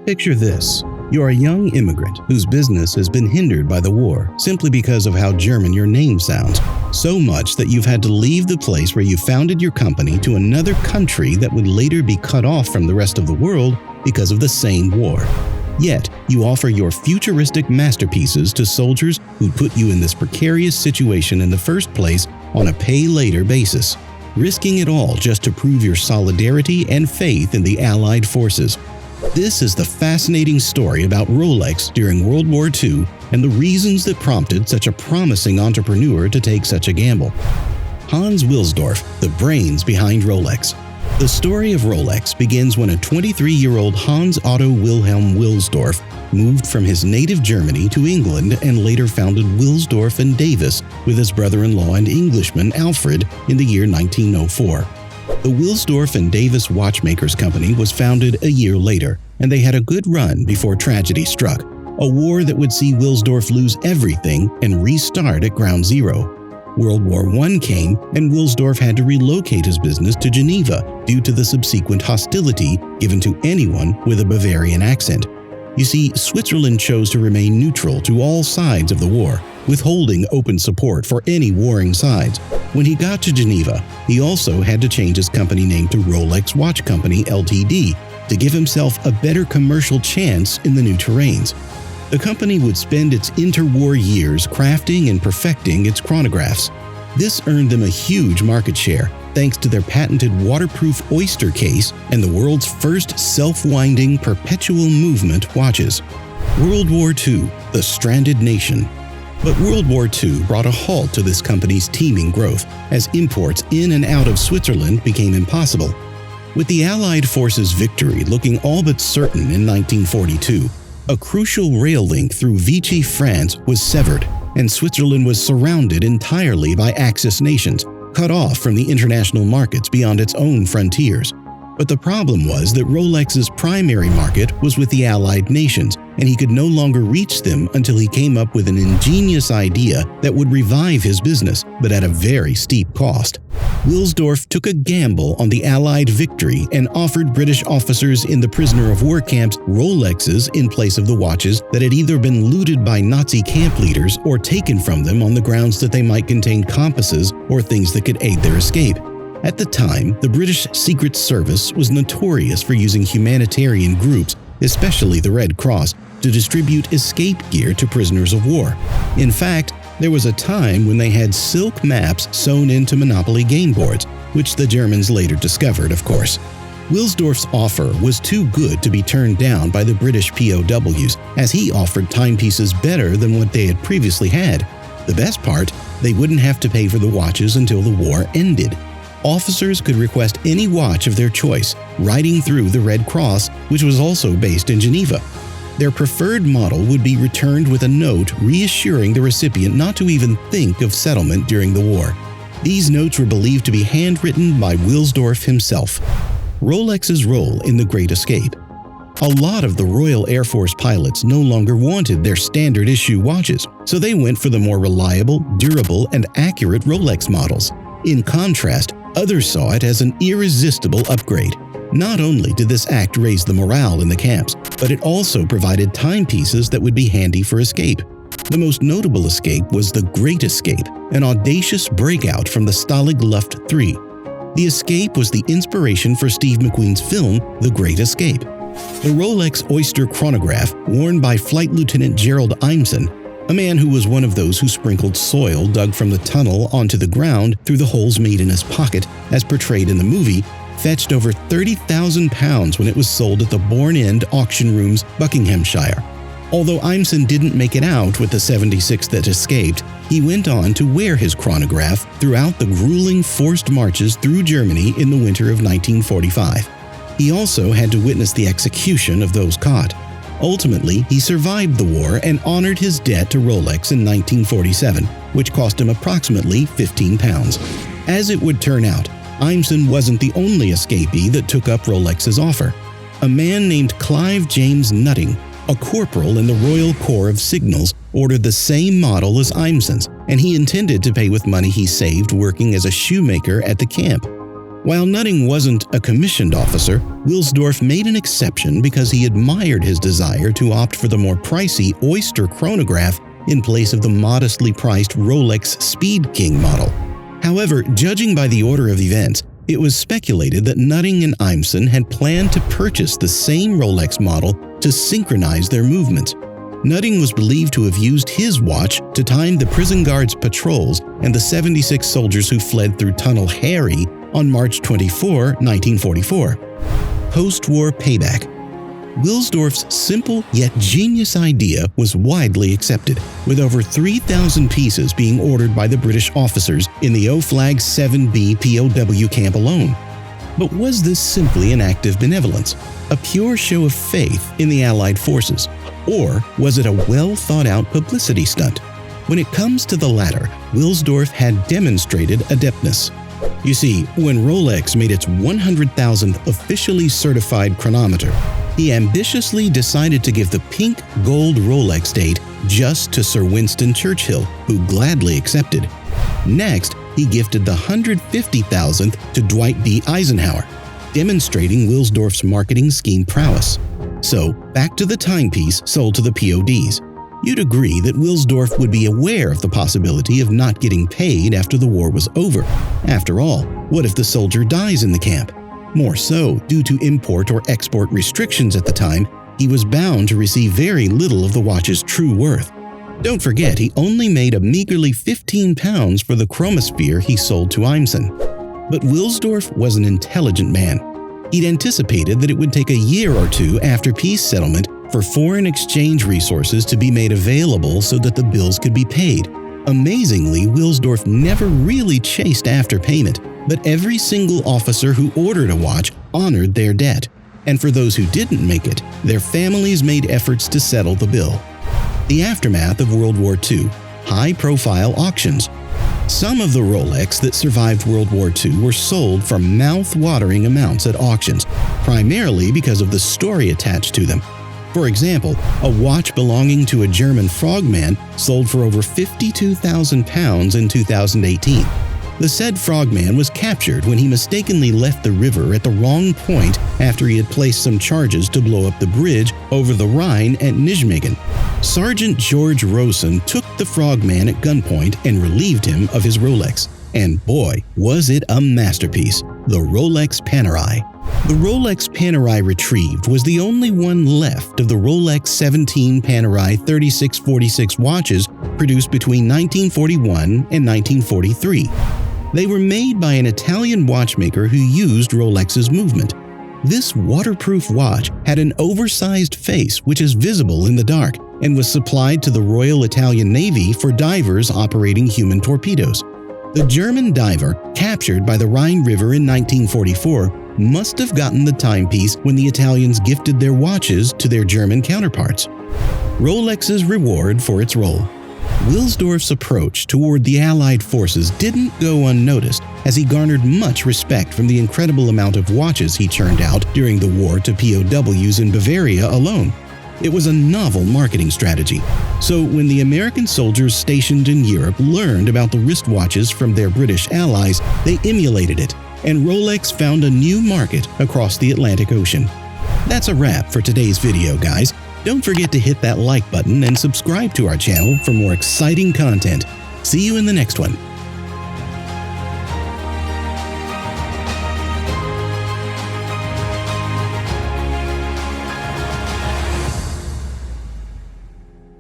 Picture this. You're a young immigrant whose business has been hindered by the war simply because of how German your name sounds, so much that you've had to leave the place where you founded your company to another country that would later be cut off from the rest of the world because of the same war. Yet, you offer your futuristic masterpieces to soldiers who put you in this precarious situation in the first place on a pay-later basis, risking it all just to prove your solidarity and faith in the Allied forces. This is the fascinating story about Rolex during World War II and the reasons that prompted such a promising entrepreneur to take such a gamble. Hans Wilsdorf, the brains behind Rolex. The story of Rolex begins when a 23-year-old Hans Otto Wilhelm Wilsdorf moved from his native Germany to England and later founded Wilsdorf and Davis with his brother-in-law and Englishman Alfred in the year 1904. The Wilsdorf and Davis Watchmakers Company was founded a year later, and they had a good run before tragedy struck, a war that would see Wilsdorf lose everything and restart at ground zero. World War I came, and Wilsdorf had to relocate his business to Geneva due to the subsequent hostility given to anyone with a Bavarian accent. You see, Switzerland chose to remain neutral to all sides of the war, withholding open support for any warring sides. When he got to Geneva, he also had to change his company name to Rolex Watch Company Ltd. to give himself a better commercial chance in the new terrains. The company would spend its interwar years crafting and perfecting its chronographs. This earned them a huge market share, thanks to their patented waterproof oyster case and the world's first self-winding perpetual movement watches. World War II, the stranded nation. But World War II brought a halt to this company's teeming growth, as imports in and out of Switzerland became impossible. With the Allied forces' victory looking all but certain in 1942, a crucial rail link through Vichy, France was severed, and Switzerland was surrounded entirely by Axis nations, cut off from the international markets beyond its own frontiers. But the problem was that Rolex's primary market was with the Allied nations, and he could no longer reach them until he came up with an ingenious idea that would revive his business, but at a very steep cost. Wilsdorf took a gamble on the Allied victory and offered British officers in the prisoner of war camps Rolexes in place of the watches that had either been looted by Nazi camp leaders or taken from them on the grounds that they might contain compasses or things that could aid their escape. At the time, the British Secret Service was notorious for using humanitarian groups, especially the Red Cross, to distribute escape gear to prisoners of war. In fact, there was a time when they had silk maps sewn into Monopoly game boards, which the Germans later discovered, of course. Wilsdorf's offer was too good to be turned down by the British POWs, as he offered timepieces better than what they had previously had. The best part, they wouldn't have to pay for the watches until the war ended. Officers could request any watch of their choice, riding through the Red Cross, which was also based in Geneva. Their preferred model would be returned with a note reassuring the recipient not to even think of settlement during the war. These notes were believed to be handwritten by Wilsdorf himself. Rolex's role in the Great Escape. A lot of the Royal Air Force pilots no longer wanted their standard issue watches, so they went for the more reliable, durable, and accurate Rolex models. In contrast, others saw it as an irresistible upgrade. Not only did this act raise the morale in the camps, but it also provided timepieces that would be handy for escape. The most notable escape was the Great Escape, an audacious breakout from the Stalag Luft III. The escape was the inspiration for Steve McQueen's film The Great Escape. The Rolex Oyster chronograph, worn by Flight Lieutenant Gerald Imsen, a man who was one of those who sprinkled soil dug from the tunnel onto the ground through the holes made in his pocket, as portrayed in the movie, fetched over £30,000 when it was sold at the Bourne End auction rooms, Buckinghamshire. Although Imsen didn't make it out with the 76 that escaped, he went on to wear his chronograph throughout the grueling forced marches through Germany in the winter of 1945. He also had to witness the execution of those caught. Ultimately, he survived the war and honored his debt to Rolex in 1947, which cost him approximately £15. As it would turn out, Imsen wasn't the only escapee that took up Rolex's offer. A man named Clive James Nutting, a corporal in the Royal Corps of Signals, ordered the same model as Imsen's, and he intended to pay with money he saved working as a shoemaker at the camp. While Nutting wasn't a commissioned officer, Wilsdorf made an exception because he admired his desire to opt for the more pricey Oyster chronograph in place of the modestly priced Rolex Speed King model. However, judging by the order of events, it was speculated that Nutting and Imsen had planned to purchase the same Rolex model to synchronize their movements. Nutting was believed to have used his watch to time the prison guards' patrols and the 76 soldiers who fled through Tunnel Harry on March 24, 1944. Post-war payback. Wilsdorf's simple yet genius idea was widely accepted, with over 3,000 pieces being ordered by the British officers in the O-Flag 7B POW camp alone. But was this simply an act of benevolence, a pure show of faith in the Allied forces, or was it a well-thought-out publicity stunt? When it comes to the latter, Wilsdorf had demonstrated adeptness. You see, when Rolex made its 100,000th officially certified chronometer, he ambitiously decided to give the pink gold Rolex date just to Sir Winston Churchill, who gladly accepted. Next, he gifted the 150,000th to Dwight D. Eisenhower, demonstrating Wilsdorf's marketing scheme prowess. So, back to the timepiece sold to the PODs. You'd agree that Wilsdorf would be aware of the possibility of not getting paid after the war was over. After all, what if the soldier dies in the camp? More so, due to import or export restrictions at the time, he was bound to receive very little of the watch's true worth. Don't forget, he only made a meagerly £15 for the chromosphere he sold to Imsen. But Wilsdorf was an intelligent man. He'd anticipated that it would take a year or two after peace settlement for foreign exchange resources to be made available so that the bills could be paid. Amazingly, Wilsdorf never really chased after payment, but every single officer who ordered a watch honored their debt. And for those who didn't make it, their families made efforts to settle the bill. The aftermath of World War II, high-profile auctions. Some of the Rolex that survived World War II were sold for mouth-watering amounts at auctions, primarily because of the story attached to them. For example, a watch belonging to a German frogman sold for over £52,000 in 2018. The said frogman was captured when he mistakenly left the river at the wrong point after he had placed some charges to blow up the bridge over the Rhine at Nijmegen. Sergeant George Rosen took the frogman at gunpoint and relieved him of his Rolex. And boy, was it a masterpiece, the Rolex Panerai. The Rolex Panerai retrieved was the only one left of the Rolex 17 Panerai 3646 watches produced between 1941 and 1943. They were made by an Italian watchmaker who used Rolex's movement. This waterproof watch had an oversized face which is visible in the dark and was supplied to the Royal Italian Navy for divers operating human torpedoes. The German diver, captured by the Rhine River in 1944, must have gotten the timepiece when the Italians gifted their watches to their German counterparts. Rolex's reward for its role. Wilsdorf's approach toward the Allied forces didn't go unnoticed, as he garnered much respect from the incredible amount of watches he churned out during the war to POWs in Bavaria alone. It was a novel marketing strategy. So when the American soldiers stationed in Europe learned about the wristwatches from their British allies, they emulated it, and Rolex found a new market across the Atlantic Ocean. That's a wrap for today's video, guys. Don't forget to hit that like button and subscribe to our channel for more exciting content. See you in the next one.